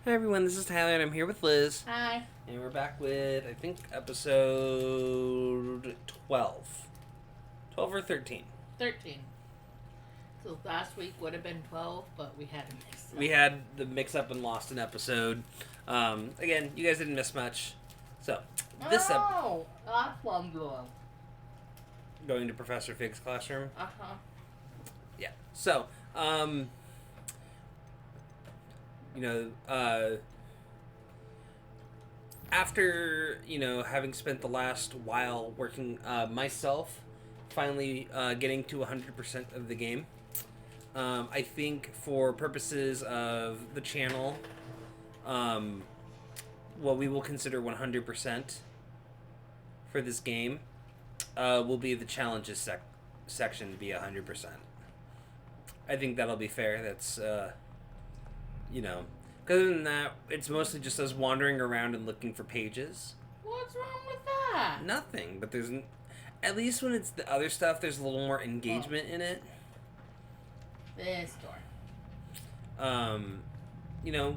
Hi everyone, this is Tyler and I'm here with Liz. Hi. And we're back with, I think, episode 12. 12 or 13? 13. So last week would have been 12, but we had a mix up. We had the mix-up and lost an episode. Again, you guys didn't miss much. So, this Oh, that's one blow. going to Professor Fig's classroom. Uh-huh. Yeah. So, after, having spent the last while working myself, finally getting to 100% of the game, I think for purposes of the channel, what we will consider 100% for this game will be the challenges section to be 100%. I think that'll be fair. That's, because other than that, it's mostly just us wandering around and looking for pages. What's wrong with that? Nothing, but there's, at least when it's the other stuff, there's a little more engagement in it. This door.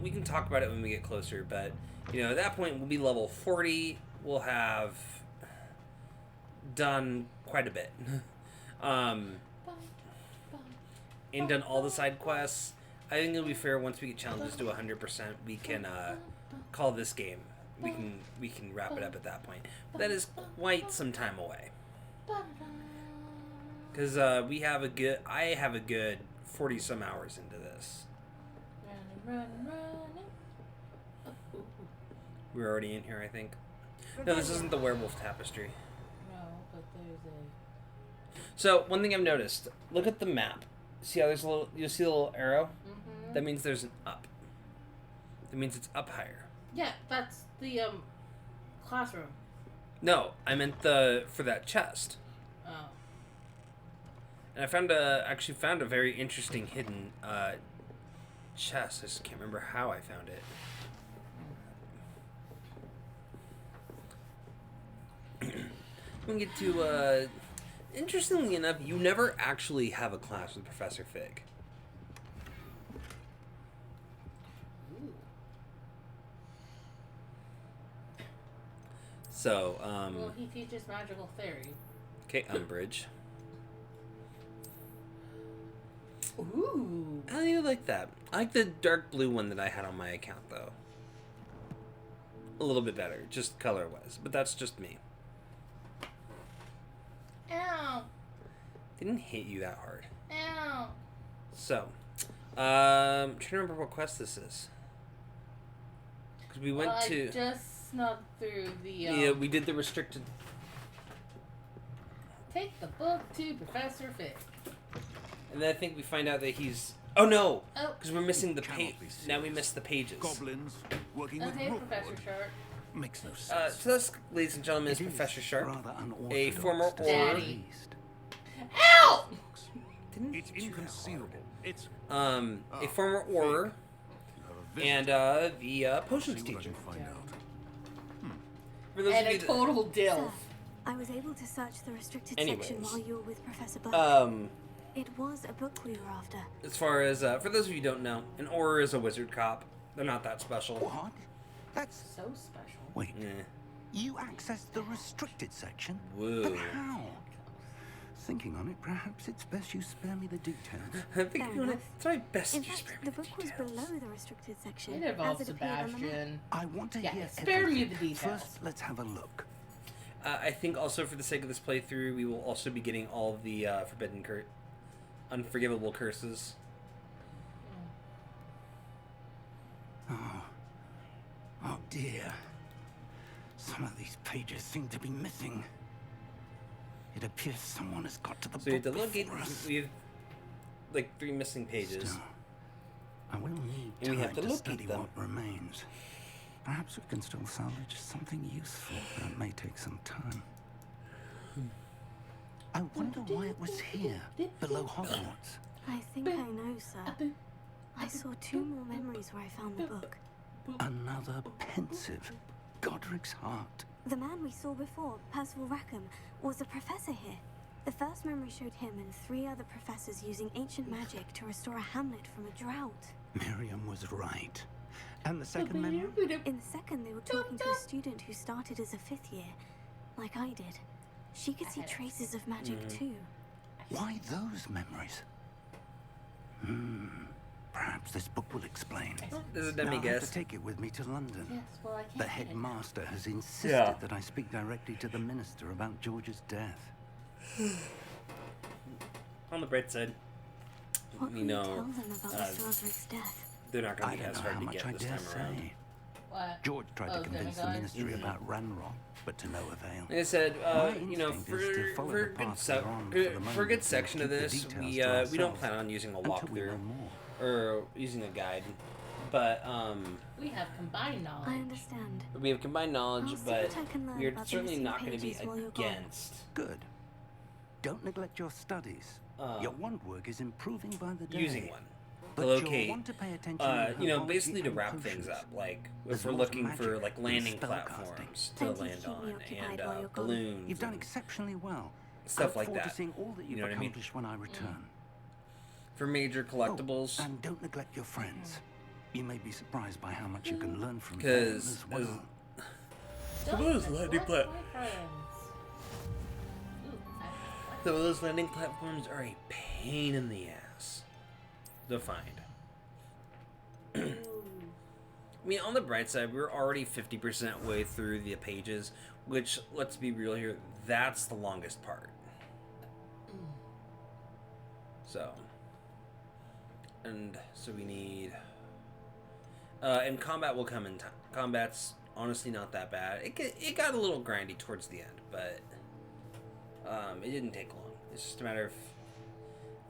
We can talk about it when we get closer, but, at that point, we'll be level 40. We'll have done quite a bit. And done all the side quests. I think it'll be fair once we get challenges to 100%, we can call this game. We can wrap it up at that point. But that is quite some time away. Because I have a good 40 some hours into this. Running. We're already in here, I think. No, this isn't the werewolf tapestry. No, but there's a... So, one thing I've noticed, look at the map. See how there's you see the little arrow? Mm-hmm. That means there's an up. That means it's up higher. Yeah, that's the, classroom. No, I meant for that chest. Oh. And I actually found a very interesting hidden, chest. I just can't remember how I found it. We get to, interestingly enough, you never actually have a class with Professor Fig. Ooh. So, Well, he teaches magical fairy. okay, Umbridge. Ooh. I don't even like that. I like the dark blue one that I had on my account, though. A little bit better, just color-wise. But that's just me. Ow. Didn't hit you that hard. Ow. So, I'm trying to remember what quest this is. Because we went to... I just snuck through the, Yeah, we did the restricted... Take the book to Professor Fig. And then I think we find out that he's... Oh, no! Oh. Because we're missing the page. Now we missed the pages. Goblins working Okay, with Professor Sharp. makes no sense. So this, ladies and gentlemen, is Professor Sharp, rather unorthodox a former to say the Auror. least. Ow! Didn't It's hit you that inconceivable. It's hard. A former Auror, you have a visit. and the potions See what I teacher. can find out. For those And of a you that, total dill. I was able to search the restricted Anyways. section while you were with Professor Burke. It was a book we were after. as far as for those of you who don't know, an Auror is a wizard cop. They're not that special. What? That's... So special. Wait, Yeah. you accessed the restricted section? Whoa. But how? Thinking on it, perhaps it's best you spare me the details. I think Fair you enough. it's probably best In you spare fact, me the book was details. below the restricted section. It involves as it appeared on the map. Sebastian. I want to Yeah, hear spare me everything. the details. First, let's have a look. I think also for the sake of this playthrough, we will also be getting all of the unforgivable curses. Oh dear. Some of these pages seem to be missing. It appears someone has got to the So we have to book look at, before us. we have like 3 missing pages. Still, I will need And we time have to to look study at them. what remains. Perhaps we can still salvage something useful, but it may take some time. I wonder why it was here, below Hogwarts. I think I know, sir. I saw 2 more memories where I found the book. Another pensive Godric's heart. The man we saw before, Percival Rackham, was a professor here. The first memory showed him and 3 other professors using ancient magic to restore a hamlet from a drought. Miriam was right. And the second memory? In the second, they were talking to a student who started as a 5th year, like I did. She could see traces of magic too. Why those memories? Perhaps this book will explain. This is Now Demi I have guess. to take it with me to London. Yes, well, I can't. The get it. headmaster has insisted Yeah. that I speak directly to the minister about George's death. On the bright side, What you will know, you tell them about Mr. Roderick's death? they're not going I to be don't as know how hard to much get I this dare time around. say. What? George tried to convince the demigods? ministry about Ranrock, but to no avail. Like I said, My you know, instinct is to follow the path we're on for the for a moment good and section of keep the this, details we to we don't ourselves plan on using a until we know walkthrough more. or using a guide, but We have combined knowledge. I understand. we have combined knowledge, I'll see but what I can learn we're about the certainly missing not going to be pages while you're gone. against. Good. Don't neglect your studies. Your wand work is improving by the day. Using one. But To you'll locate, want to pay attention to you know, herbology basically to and wrap potions. things up. Like, There's if we're more looking magic for, like, than landing spellcasting. platforms to Plenty to land keep me on, occupied and while you're gone. balloons, You've done and exceptionally well. stuff I look like forward that. to seeing all that you've know what I mean? accomplished when I return. For major collectibles, Oh, and don't neglect your friends. You may be surprised by how much you can learn from them because as well. some of those landing Neglect my friends. Ooh, some of those landing platforms are a pain in the ass to find. I mean, on the bright side, we're already 50% way through the pages, which, let's be real here, that's the longest part. So, and so we need, and combat will come in time. Combat's honestly not that bad. It got a little grindy towards the end, but it didn't take long. It's just a matter of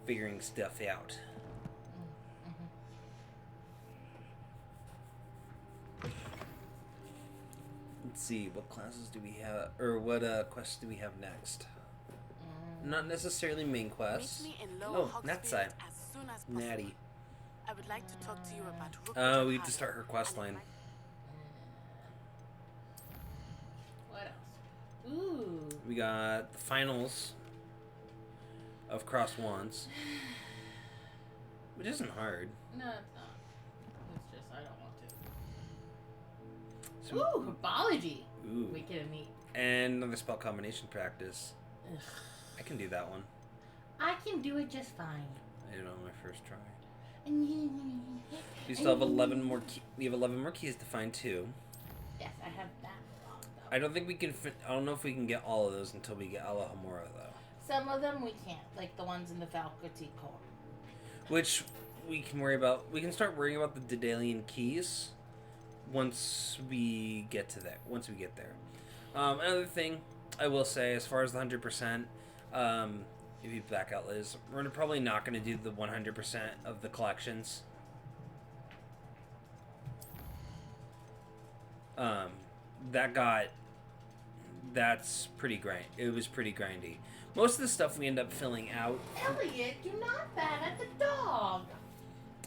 figuring stuff out. Let's see, what classes do we have, or what quests do we have next? Not necessarily main quests. Meet me in Lower Oh, that Hogsmeade side. as soon as possible. Natty. I would like to talk to you about Oh, we Rookwood have to start her quest line. What else? Ooh. We got the finals of Cross Wands, which isn't hard. No, it's not. It's just I don't want to. So, Ooh, Herbology. ooh. We can meet. And another spell combination practice. Ugh. I can do that one. I can do it just fine. I did it on my first try. Yes, We still have 11 more. We have 11 more keys to find too. I have that locked up. I don't think we can. I don't know if we can get all of those until we get Alohomora though. Some of them we can't, like the ones in the faculty core. Which we can worry about. We can start worrying about the Daedalian keys once we get to that. Once we get there. Another thing I will say, as far as the 100%, if you back out Liz, we're probably not going to do the 100% of the collections. That's pretty grind. It was pretty grindy. Most of the stuff we end up filling out. Elliot, do not bat at the dog.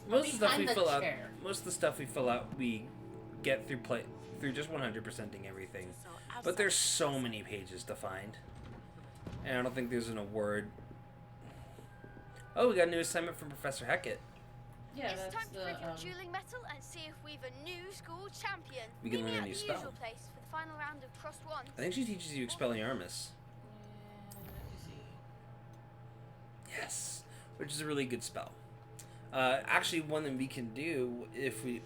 Most of the stuff we Behind the fill out. chair. Most of the stuff we fill out, we get through just 100%ing everything. So But there's so many pages to find, and I don't think there's an award. Oh, we got a new assignment from Professor Heckett. Yeah, It's that's time to the prove your dueling metal and see if we've a new school champion. We can Meet me learn a at new the spell. usual place for the final round of crossed wands. I think she teaches you Expelliarmus. Let me see. Yes, which is a really good spell. Actually, one that we can do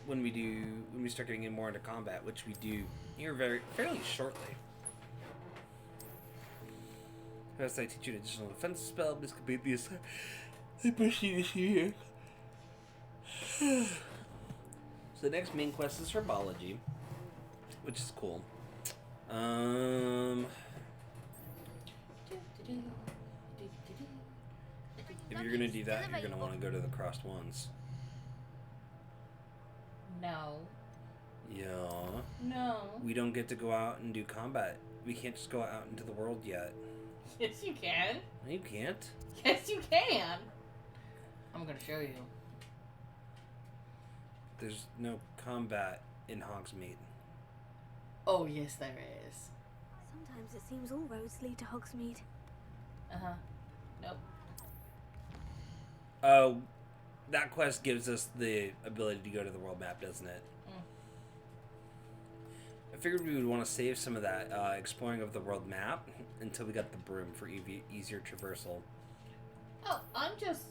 when we start getting in more into combat, which we do here fairly shortly. First, I teach you an additional defense spell. This could be the pushing this here. So the next main quest is Herbology, which is cool. If you're gonna do that, you're gonna want to go to the crossed ones. No. Yeah. No. We don't get to go out and do combat. We can't just go out into the world yet. Yes, you can. No, you can't. Yes, you can. I'm gonna show you. There's no combat in Hogsmeade. Oh, yes, there is. Sometimes it seems all roads lead to Hogsmeade. Uh-huh. Nope. That quest gives us the ability to go to the world map, doesn't it? I figured we would want to save some of that exploring of the world map until we got the broom for easier traversal. Oh, I'm just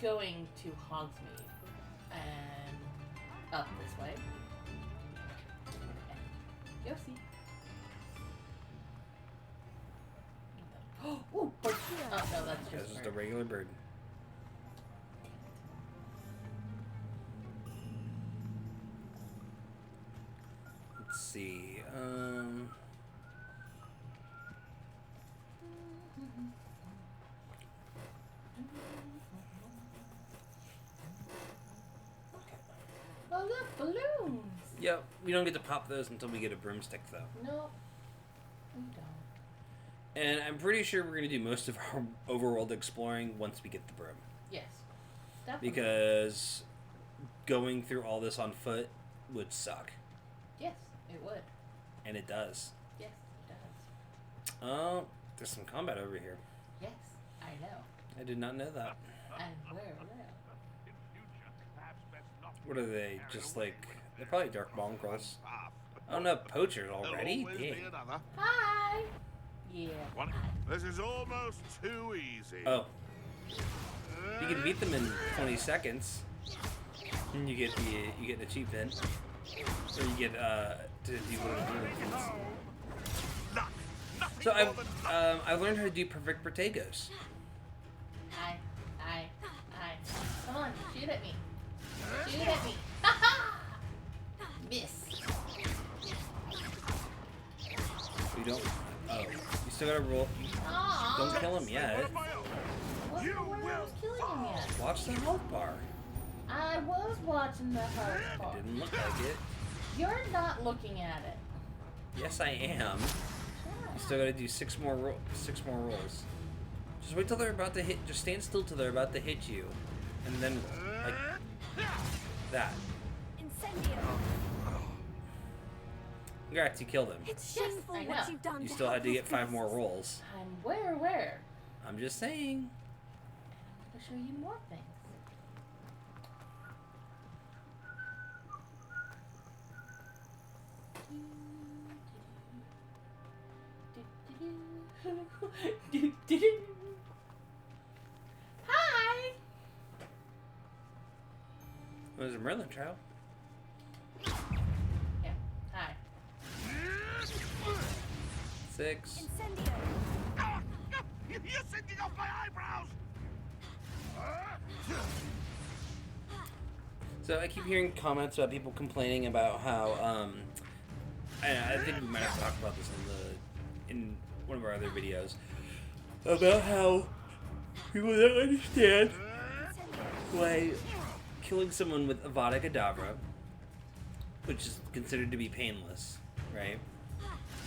going to Hogsmeade and up this way. Okay. Yossi. Oh, bird. Oh no, that's This just is bird. the regular bird. Let's see. Oh look, balloons. Yep, we don't get to pop those until we get a broomstick, though. No, we don't. And I'm pretty sure we're going to do most of our overworld exploring once we get the broom. Yes, definitely. Because going through all this on foot would suck. Yes, it would. And it does. Yes, it does. Oh, there's some combat over here. Yes, I know. I did not know that. And where? What are they? Just like... They're probably dark mongrels. Oh no, poachers already? Dang. Hi. Yeah. This is almost too easy. Oh. You can beat them in 20 seconds. And you get the achievement. Or you get to do one of the things. So I've learned how to do perfect potatoes. Hi. Come on, shoot at me. Shoot at me. Ha ha! Miss. You don't. Oh, you still gotta roll. Aww. Don't kill him yet. Wasn't aware I was killing him yet. Watch the health bar. I was watching the health bar. It didn't look like it. You're not looking at it. Yes, I am. You still gotta do 6 more rolls. Just wait till they're about to hit. Just stand still till they're about to hit you, and then like that. Incendio. Congrats, you killed him. It's Yes, shameful I know. what you've done. You to still had to helpless get 5 more beasts. rolls. And where? I'm just saying. I'm gonna show you more things. Hi. It was a Merlin trial. Yeah. Hi. 6. Incendio. You're sinking off my eyebrows! So I keep hearing comments about people complaining about how I think we might have talked about this in one of our other videos about how people don't understand why killing someone with Avada Kedavra, which is considered to be painless, right?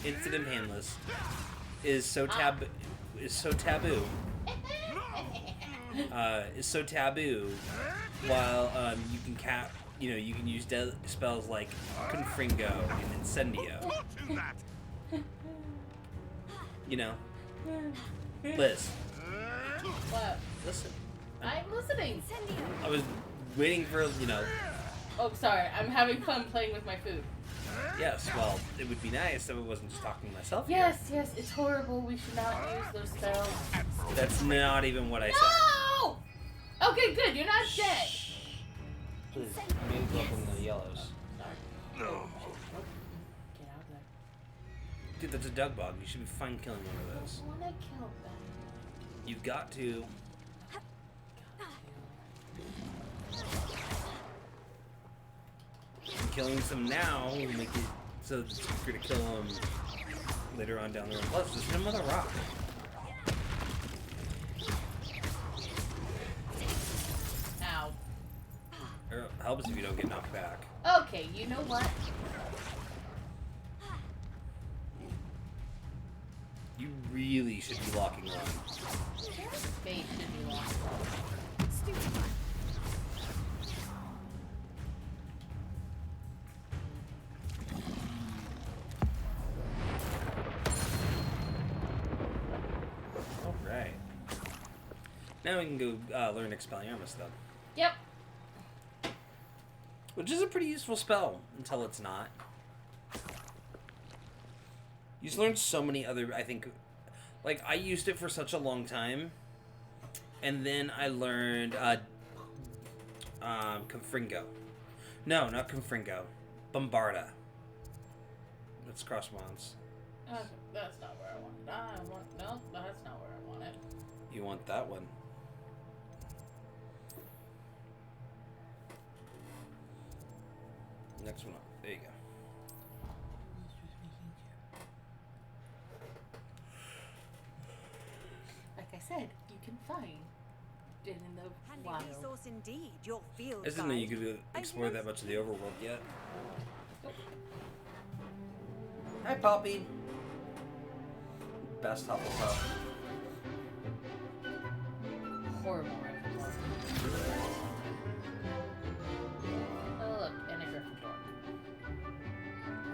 Instant and painless, is so taboo. Is so taboo. While you can you can use spells like Confringo and Incendio. Don't do that! You know, Liz, What? listen. I'm listening. I was waiting for Oh, sorry. I'm having fun playing with my food. Yes, well, it would be nice if I wasn't just talking to myself here. Yes, it's horrible. We should not use those spells. That's not even what I said. No! Okay, good. You're not dead. Please, I made it go up in the yellows. Sorry. No. Get out of there. Dude, that's a dug bug. You should be fine killing one of those. I want to kill them. You've got to. And killing some now will make it so that you're going to kill them later on down the road. Plus, there's another rock. Ow. It helps if you don't get knocked back. Okay, you know what? You really should be locking on. Fate should be lost. Alright. Now we can go learn Expelliarmus, though. Yep. Which Which is a pretty useful spell until it's not. You just learn so many other, I think, like, I used it for such a long time, and then I learned, Confringo. No, not Confringo. Bombarda. That's cross wands. That's not where I want it. No, that's not where I want it. You want that one. Next one up. There you go. Like I said, you can find it in the Handy wild. resource indeed, your field I didn't know you guide. could explore that much of the overworld yet. Hi, Poppy. Best Hufflepuff. Horrible Ravenclaw. Oh look, and a Gryffindor.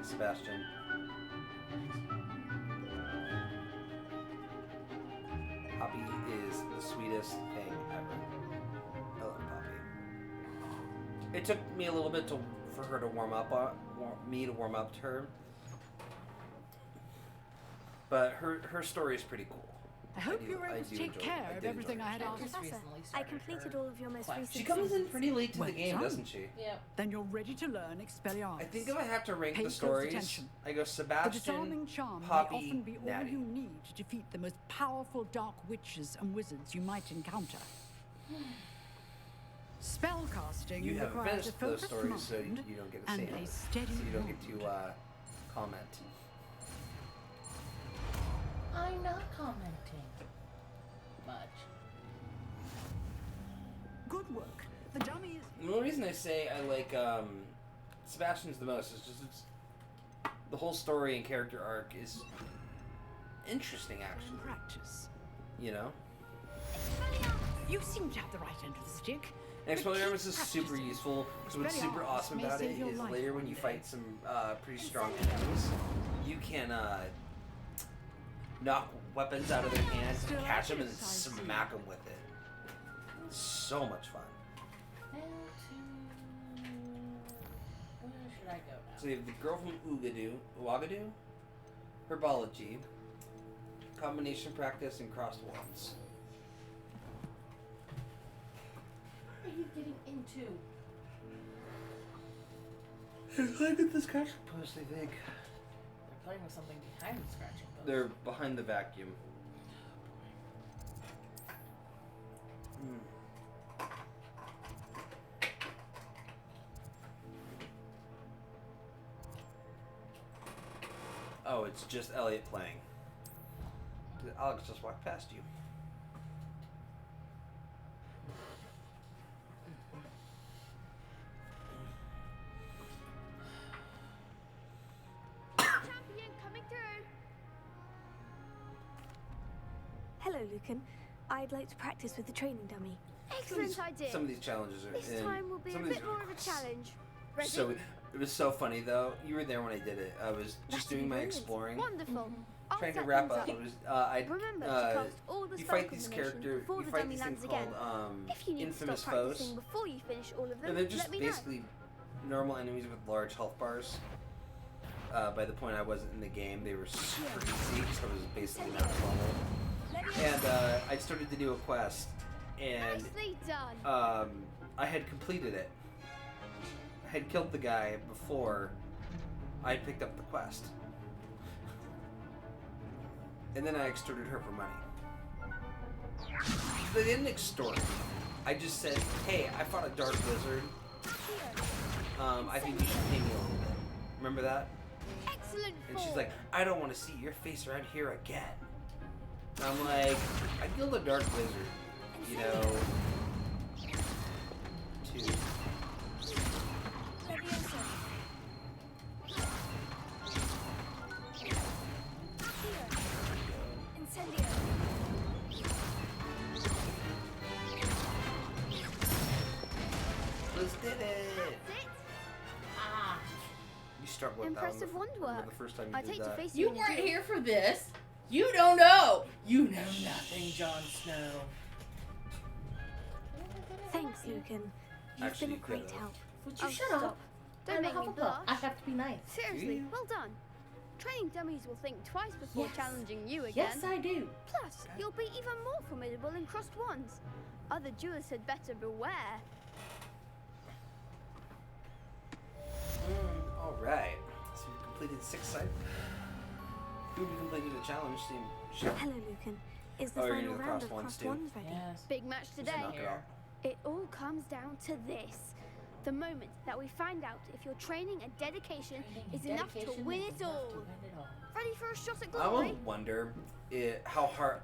Sebastian. Poppy is the sweetest thing ever. I love Poppy. It took me a little bit for her to warm up to her. But her story is pretty cool. I hope you were able to take care of everything I had asked. Just Professor, recently I started completed her all of your most class. recent She comes in seasons. pretty late to the Well game, done. doesn't she? Yep. Then you're ready to learn Expelliarmus. I think if I have to rank Pay the close stories, attention. I go The Sebastian, disarming charm Poppy, may often be all Natty. you need to defeat the most powerful dark witches and wizards you might encounter. Spellcasting You haven't requires a finished those focused stories, so mind you don't get to and say a much. steady So you don't get hand. to comment. I'm not commenting much. Good work. The dummy is The only reason I say I like Sebastian's the most is just the whole story and character arc is interesting, in actually. practice. You know? You seem to have the right end of the stick. And but keep Expelliarmus is super practicing. useful. So what's super Expelliarmus awesome may about save it your is life later when one you day. fight some pretty strong enemies, you can knock weapons out of their hands and Still catch them and exercise you. smack them with it. It's so much fun. Now to... Where should I go now? So you have the girl from Ouagadougou, Herbology, combination practice, and crossed wands. What are you getting into? Look at this scratching post, I think. They're playing with something behind the scratching post. They're behind the vacuum. Oh, it's just Elliot playing. Alex just walked past you. Champion coming through. Hello, Lucan. I'd like to practice with the training dummy. Excellent idea. Some of these challenges are This in. time will be a some of these bit are more of a challenge. Ready? So it was so funny though. You were there when I did it. I was just That'd doing be my brilliant. exploring, Wonderful. I'll trying to set wrap things up. It was I Remember to cast all the you spell fight these combinations characters. before You the fight dummy these things lands called again. If you need infamous to stop practicing foes. before you finish all of them, And they're just let me know. basically normal enemies with large health bars. By the point I wasn't in the game, they were super easy, so it was basically not normal. And I started to do a quest, and Nicely done. I had completed it. I had killed the guy before I had picked up the quest. And then I extorted her for money. They didn't extort me. I just said, hey, I fought a dark wizard. I think you should pay me a little bit. Remember that? Excellent. And she's form. like, I don't want to see your face around here again. And I'm like, I killed a dark wizard, you know, to... Let's did it! That's it. Ah, You struggled with Impressive that one wand remember work. the first time you I did take to that. face you in weren't duel. here for this. You don't know. You know nothing, Jon Snow. Thanks, Lucan. You've Actually, been a you great could've. help. Would you Oh, shut stop. up? Don't I'm a make me Hufflepuff. blush. I have to be nice. Seriously, Yeah. well done. Training dummies will think twice before Yes. challenging you again. Yes, I do. Plus, you'll be even more formidable in crossed wands. Other duelists had better beware. All right. So we completed 6 side. We completed the challenge. Sure. Hello, Lucan. Is the Oh, you're final gonna do the round cross of ones cross too? ones ready? Yes. Big match today. Knock it out. It all comes down to this. The moment that we find out if your training and dedication is enough to Dedication win is it enough all. to win it all. Ready for a shot at I glory? will wonder how hard.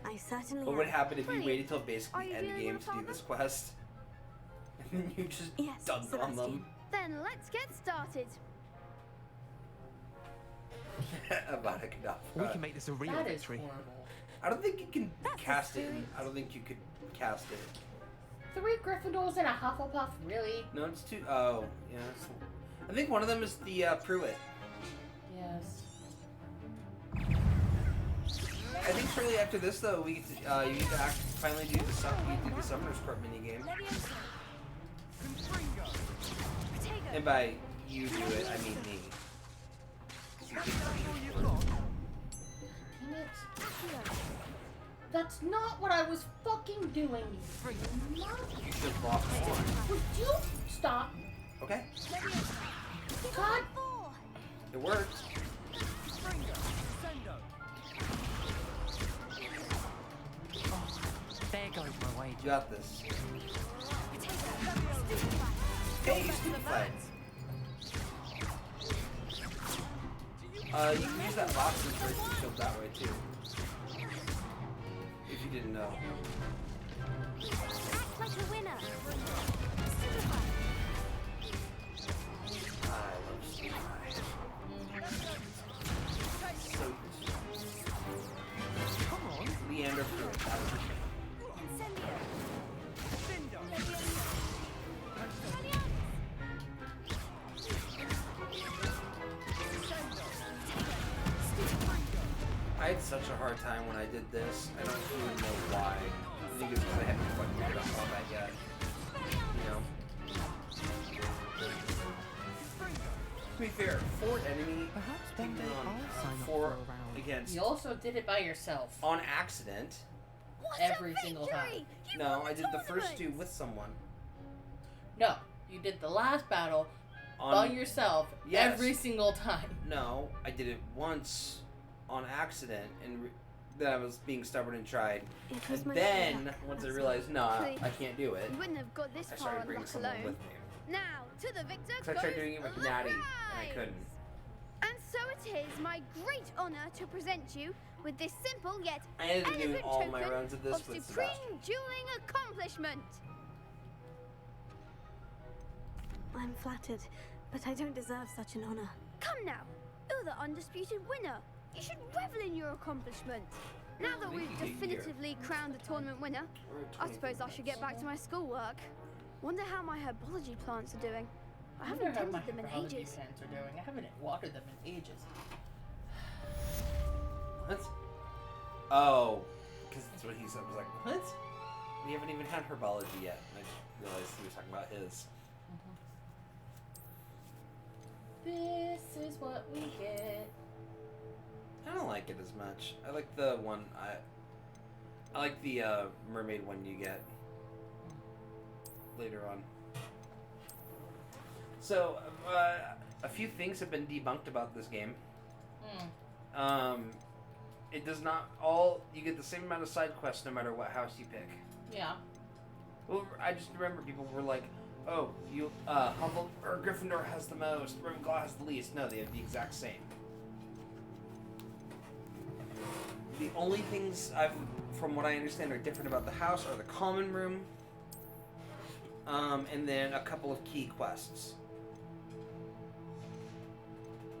I certainly What would am. happen if you Brilliant. waited till Are basically you end feeling game my to do partner? this quest, and then you just Yes, dunked on Sebastian. them? Then let's get started. About a Kedavra. We can make this a real That is victory. horrible. I don't think you can That's cast the it. spirit. I don't think you could cast it. 3 Gryffindors and a Hufflepuff, really? No, it's 2. Oh, yeah. I think one of them is the Pruitt. Yes. I think shortly after this, though, we get to, you get to finally do the Summoner's Court minigame. And by you do it, I mean me. Damn it. That's not what I was fucking doing. You should have lost one. Would you stop? Okay, God. it worked. There goes my wager. You got this. Hey, you stupid flag. You can use that box and break your shield that way too. If you didn't know. Act like a winner. I love Steve. So useful. Come on. Leander Pruitt. That was I had such a hard time when I did this. I don't even know why. I think it's because I haven't quite figured out all that yet. You know? To be fair, 4 enemy Perhaps one taken day on I'll sign up 4 for a round. against You also did it by yourself. on accident. What Every a single victory! time. You No, won I did the first 2 tournament! with someone. No, you did the last battle On by yourself Yes. every single time. No, I did it once on accident, and then I was being stubborn and tried. It was And my then, luck, once I that's realized, no, Please. I can't do it, You wouldn't have got this I far started on bringing luck someone alone. with me. Now, to the victor Because I goes tried doing it with the Natty, and I prize. couldn't. And so it is my great honor to present you with this simple yet I ended up doing elegant all my token runs of this of with supreme Sebastian. dueling accomplishment. I'm flattered, but I don't deserve such an honor. Come now, you're the undisputed winner. You should revel in your accomplishment. Now that we've definitively crowned the tournament winner, I suppose I should get back to my schoolwork. Wonder how my herbology plants are doing. I I haven't wonder how my tended them in herbology ages. plants are doing. I haven't watered them in ages. What? Oh, because that's what he said. I was like, what? We haven't even had herbology yet. And I just realized he was talking about his. This is what we get. I don't like it as much. I like the one I like the mermaid one you get later on. So a few things have been debunked about this game. It does not you get the same amount of side quests no matter what house you pick. Yeah. Well, I just remember people were like, "Oh, you Huffle or Gryffindor has the most, Ravenclaw has the least." No, they have the exact same. The only things from what I understand, are different about the house are the common room, and then a couple of key quests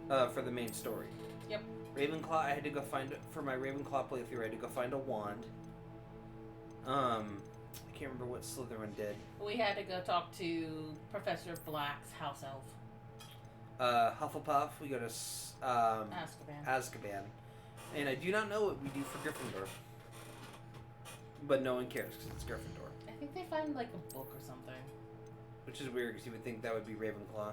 for the main story. Yep. Ravenclaw, I had to go find for my Ravenclaw playthrough. I had to go find a wand. I can't remember what Slytherin did. We had to go talk to Professor Black's house elf. Hufflepuff, we go to Azkaban. And I do not know what we do for Gryffindor. But no one cares because it's Gryffindor. I think they find like a book or something. which is weird because you would think that would be Ravenclaw.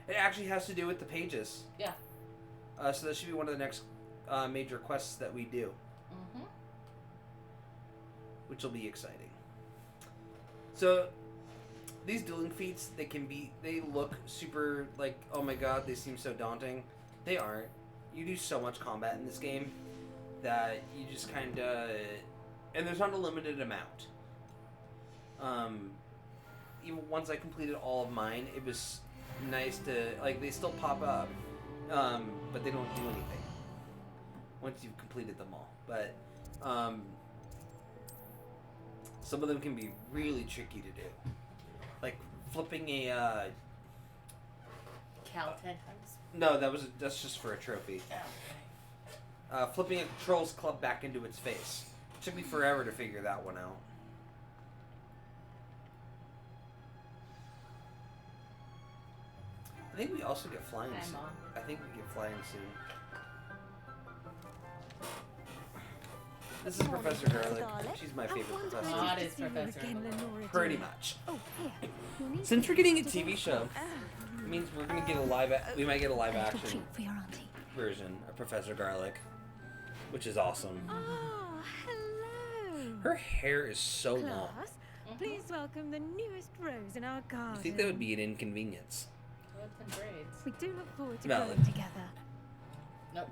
It actually has to do with the pages. Yeah. So that should be one of the next major quests that we do. Mm-hmm. Which will be exciting. So, these dueling feats, they look super, like, oh my god, they seem so daunting. They aren't. You do so much combat in this game that you just kind of... And there's not a limited amount. Even once I completed all of mine, it was nice to... Like, they still pop up, but they don't do anything once you've completed them all. But, some of them can be really tricky to do. Like, flipping a, Cal 10 times. No, that's just for a trophy. Flipping a controls club back into its face. It took me forever to figure that one out. I think we also get flying soon. I think we get flying soon. This is Professor Garlic. She's my favorite professor. That is Professor. Pretty much. Since we're getting a TV show, it means we're gonna get we might get a live action version of Professor Garlic, which is awesome. Oh, hello. Her hair is so long. Class, please welcome the newest rose in our garden. I think that would be an inconvenience. We do look forward to Valid. growing together. Nope.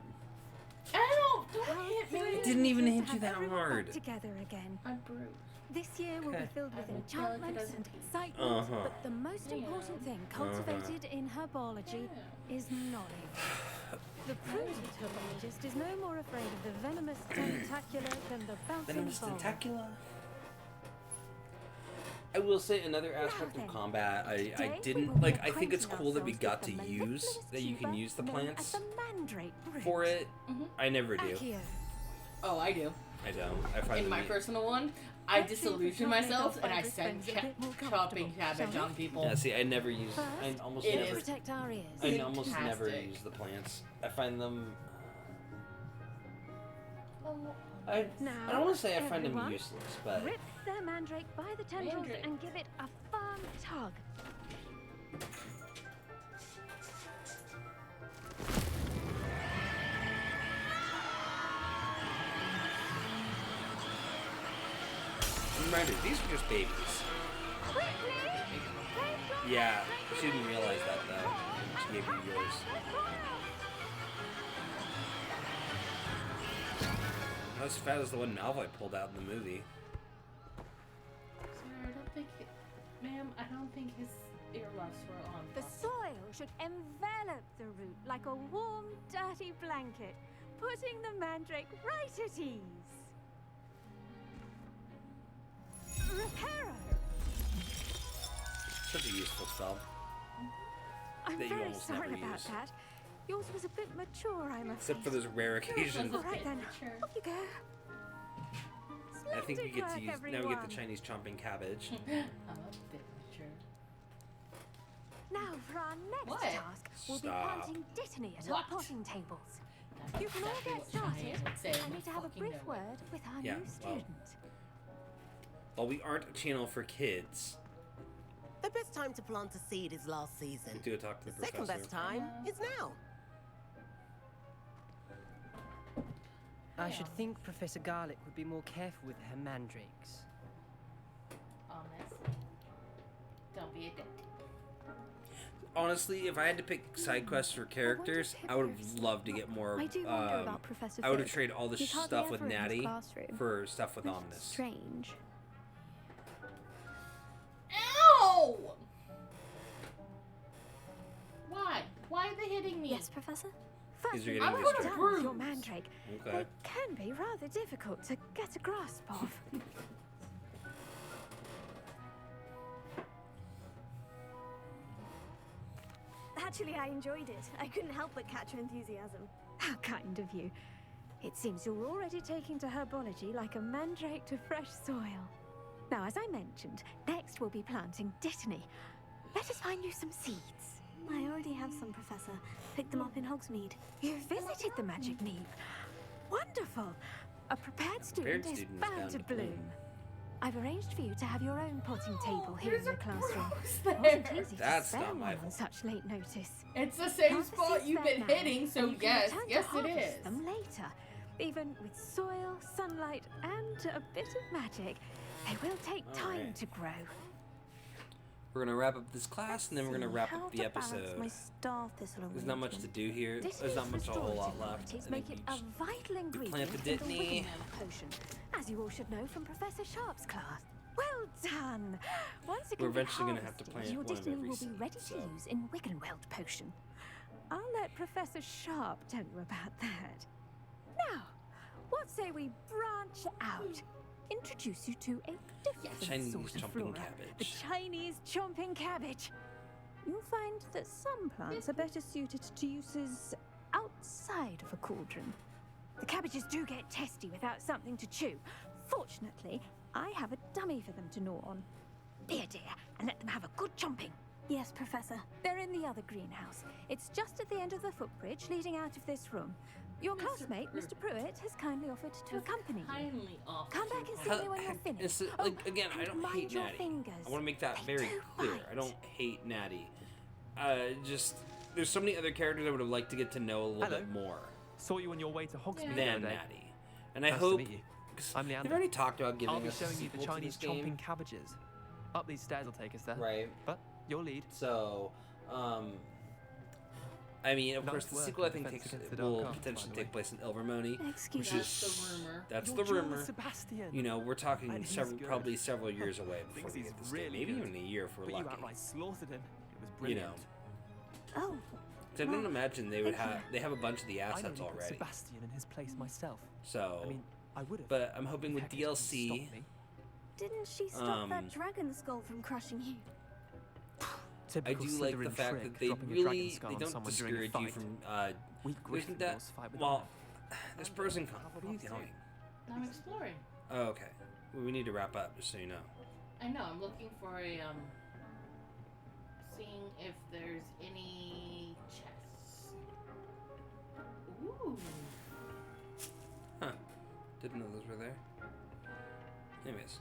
Ow! Don't hit me! It didn't even hit you that hard. Together again. I'm bruised. This year will be Okay. filled with I enchantment feel like and excitement, Uh-huh. but the most important thing cultivated in herbology is knowledge. The prudent herbologist is no more afraid of the venomous tentacular than the bouncing Venomous bulb. tentacula. I will say another aspect of combat I didn't like. I think it's cool that we got to use that you can use the plants for it. I never do. Oh, I do. I don't. I find In my personal one, I disillusion myself and I send chopping cabbage on people. Yeah, see, I never use. I almost It never. is Protect our ears. I almost never fantastic. use the plants. I find them. Oh, I Now, don't want to say I find them everyone, useless, but Rip the mandrake by the tendrils Mandrake. and give it a firm tug. reminder, these are just babies. Yeah, she didn't realize that though. She gave you yours. Not as fat as the one Malfoy pulled out in the movie. Sorry, I don't think ma'am, I don't think his earmuffs were on. The soil should envelop the root like a warm, dirty blanket, putting the mandrake right at ease. Reparo! Such a useful spell. I'm That you very almost sorry never about use. that. Yours was a bit mature, I'm afraid. Except for those rare occasions. All right then, off you go. I think we get to Splendid use. work, Now we get the everyone. Chinese chomping cabbage. I'm a bit mature. Now for our next What? task, we'll Stop. be planting dittany at our What? potting tables. That's You can all exactly get what Cheyenne started. would say I in need to have a fucking brief nowhere. word with our Yeah, new well. student. Well, we aren't a channel for kids. The best time to plant a seed is last season. Do talk to the Second professor. best time is now. I should think Professor Garlic would be more careful with her mandrakes. Honest. Don't be a dick. Honestly, if I had to pick side quests for characters, I would have loved to get more. I do wonder about Professor I would have Fig. traded all the He's hardly stuff with ever in his Natty classroom. for stuff with Which is Omnis. Strange. Ow! Why? Why are they hitting me? Yes, Professor? Because you're Firstly, getting what's distracted. done with your mandrake? Okay. They can be rather difficult to get a grasp of. Actually, I enjoyed it. I couldn't help but catch your enthusiasm. How kind of you. It seems you're already taking to herbology like a mandrake to fresh soil. Now, as I mentioned, next we'll be planting dittany. Let us find you some seeds. I already have some, Professor. Picked them up in Hogsmeade. You visited the magic neep. Wonderful. A prepared Prepared student is student is bound bound to to bloom. bloom. I've arranged for you to have your own potting table here in there's the a classroom. rose It wasn't there. easy That's to spare not my one on fault. such late notice. It's the same Plant the spot seeds you've there been now, hitting, so and you can yes, return to yes it harvest is. them later. Even with soil, sunlight, and a bit of magic, they will take time Alright. to grow. We're gonna wrap up this class, and then we're gonna wrap up the My episode. star thistle There's not much to do here. There's not much a whole lot left. I Make think it we a vital plant ingredient the in the Dittany. Wiggenweld potion, as you all should know from Professor Sharp's class. Well done! Once it We're can be eventually gonna have to harvested, plant your one of Dittany every will be seed, ready so. to use in Wiggenweld potion. I'll let Professor Sharp tell you about that. Now, what say we branch out? Introduce you to a different Chinese sort of chomping flora, the cabbage. Chinese chomping cabbage. You'll find that some plants are better suited to uses outside of a cauldron. The cabbages do get testy without something to chew. Fortunately, I have a dummy for them to gnaw on. Be a dear and let them have a good chomping. Yes, Professor. They're in the other greenhouse. It's just at the end of the footbridge leading out of this room. Your classmate, Mr. Pruitt, has kindly offered to accompany you. Kindly off. Come back and see me when you're finished. It's, Oh, like, again, I and don't mind hate your Natty. fingers. I want to make that They very do clear. bite. I don't hate Natty. Just there's so many other characters I would have liked to get to know a little bit more Saw you on your way to Hogsmeade the than other day. Natty. And I Nice to hope meet you. 'cause I'm Leander. they've already talked about giving I'll be us a showing you the sequel to Chinese this game. chomping cabbages. Up these stairs will take us there. Right. But your lead. So, I mean, of Nice course, the work sequel I in think Defense takes Against the Dark will Arts, potentially by the take place in Ilvermorny, Excuse which me. is That's the rumor. that's Your the duel with rumor. Sebastian. You know, we're talking And he's several, good. probably several years away before Thinks we he's get this really game. Maybe good. even a year if we're But you lucky. outright slaughtered him. It was You brilliant. know, Oh, 'cause I don't imagine they would Thank have. They have a bunch of the I assets nearly put already. Sebastian in his place myself. So, I mean, I would have. but I'm hoping with Heck, it couldn't DLC. stop me. didn't she stop that Um, dragon skull from crushing you? I Typical do like the Slytherin fact trick, that they dropping a really dragon skull they on don't someone during a discourage you fight. from. We Isn't that Gryffindors fight with well? There's pros and cons. Where are you going? I'm exploring. Oh, okay. Well, we need to wrap up, just so you know. I know, I'm looking for a, seeing if there's any chests. Ooh. Huh. Didn't know those were there. Anyways.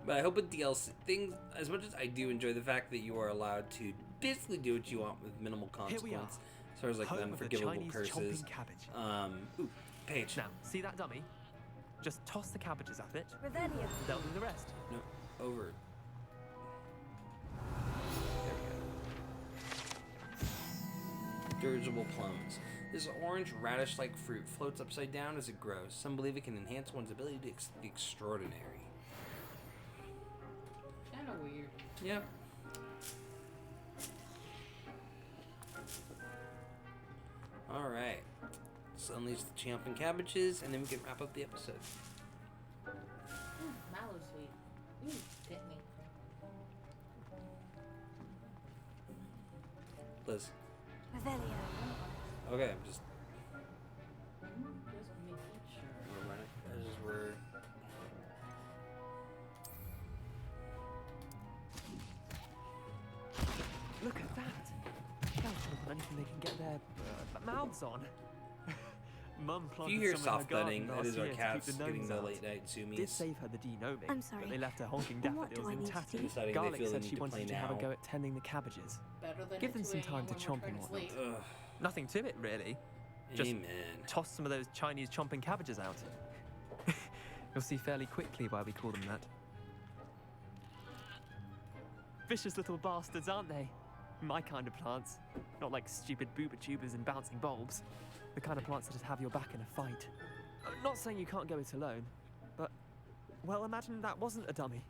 But I hope with DLC things, as much as I do enjoy the fact that you are allowed to basically do what you want with minimal Here we are. consequence, as far as like the Home of the unforgivable Chinese curses. chomping cabbage. Ooh, page. Now, see that dummy? Just toss the cabbages at it. Revelio. They'll do the rest. No, over. There we go. Dirigible plums. This orange radish-like fruit floats upside down as it grows. Some believe it can enhance one's ability to be extraordinary. Kinda weird. Yep. Alright. Let's unleash the chomping cabbages, and then we can wrap up the episode. Mallow sweet. Ooh, Dittany. Liz. Revelio. Okay, I'm just... Just making sure. We're... Look at that. Cows on anything they can get their mouths on. Mum If planted you hear some in her soft garden bedding, that last is our year to cats keep the getting gnomes the out. late night Did zoomies. save her the denoming, I'm sorry. but they left her honking And what daffodils do I need to intact. do? Deciding they Garlic feel they said need she to wanted play you to have a now. go at tending the cabbages. Better than Give a them some 2 time to a.m. chomp when and we're trying to whatnot. sleep. Nothing to it, really. Just Amen. toss some of those Chinese chomping cabbages out. You'll see fairly quickly why we call them that. Vicious little bastards, aren't they? My kind of plants. Not like stupid booba tubers and bouncing bulbs. The kind of plants that just have your back in a fight. Not saying you can't go it alone, but, well, imagine that wasn't a dummy.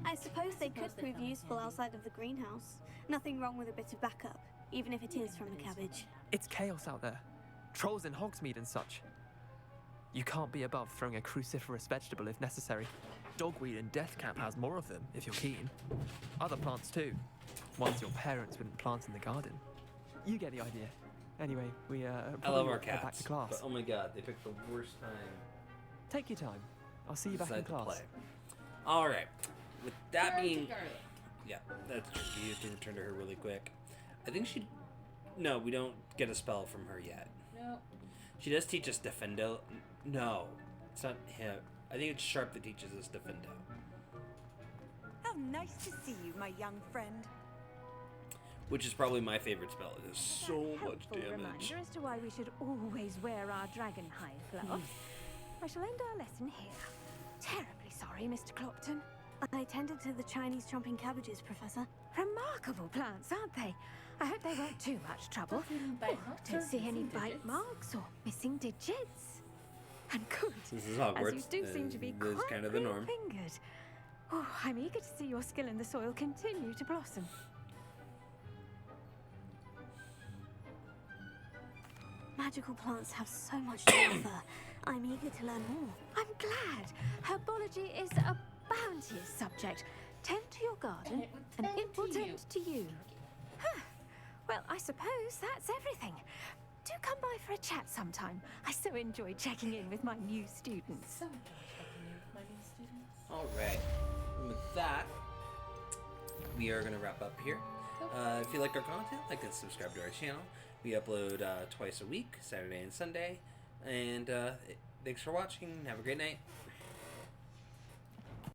I suppose they could prove useful outside of the greenhouse. Nothing wrong with a bit of backup, even if it is from a cabbage. It's chaos out there. Trolls in Hogsmeade and such. You can't be above throwing a cruciferous vegetable if necessary. Dogweed and deathcap has more of them, if you're keen. Other plants too. Ones your parents wouldn't plant in the garden. You get the idea. Anyway, we I love probably our ought to go back cats, to class. but oh my god, they picked the worst time Take your time. I'll see you back in decide to class. play. Alright. With that Turn to being... garlic. Yeah, that's true. You have to return to her really quick. I think she... No, we don't get a spell from her yet. No. She does teach us Defendo. No, it's not him. I think it's Sharp that teaches us Defendo. How nice to see you, my young friend. Which is probably my favorite spell. It does so much Helpful damage. reminder as to why we should always wear our dragon hide gloves. I shall end our lesson here. Terribly sorry, Mr. Clopton. I tended to the Chinese chomping cabbages, Professor. Remarkable plants, aren't they? I hope they weren't too much trouble. Don't see any bite marks or missing digits. And good, This is as Hogwarts. you do seem to be This is quite kind of the norm. fingered. Oh, I'm eager to see your skill in the soil continue to blossom. Magical plants have so much to offer. I'm eager to learn more. I'm glad. Herbology is a bounteous subject. Tend to your garden, and it will tend to you. Huh. Well, I suppose that's everything. Do come by for a chat sometime. I so enjoy checking in with my new students. Alright. And with that, we are going to wrap up here. If you like our content, like and subscribe to our channel. We upload twice a week, Saturday and Sunday. And thanks for watching. Have a great night.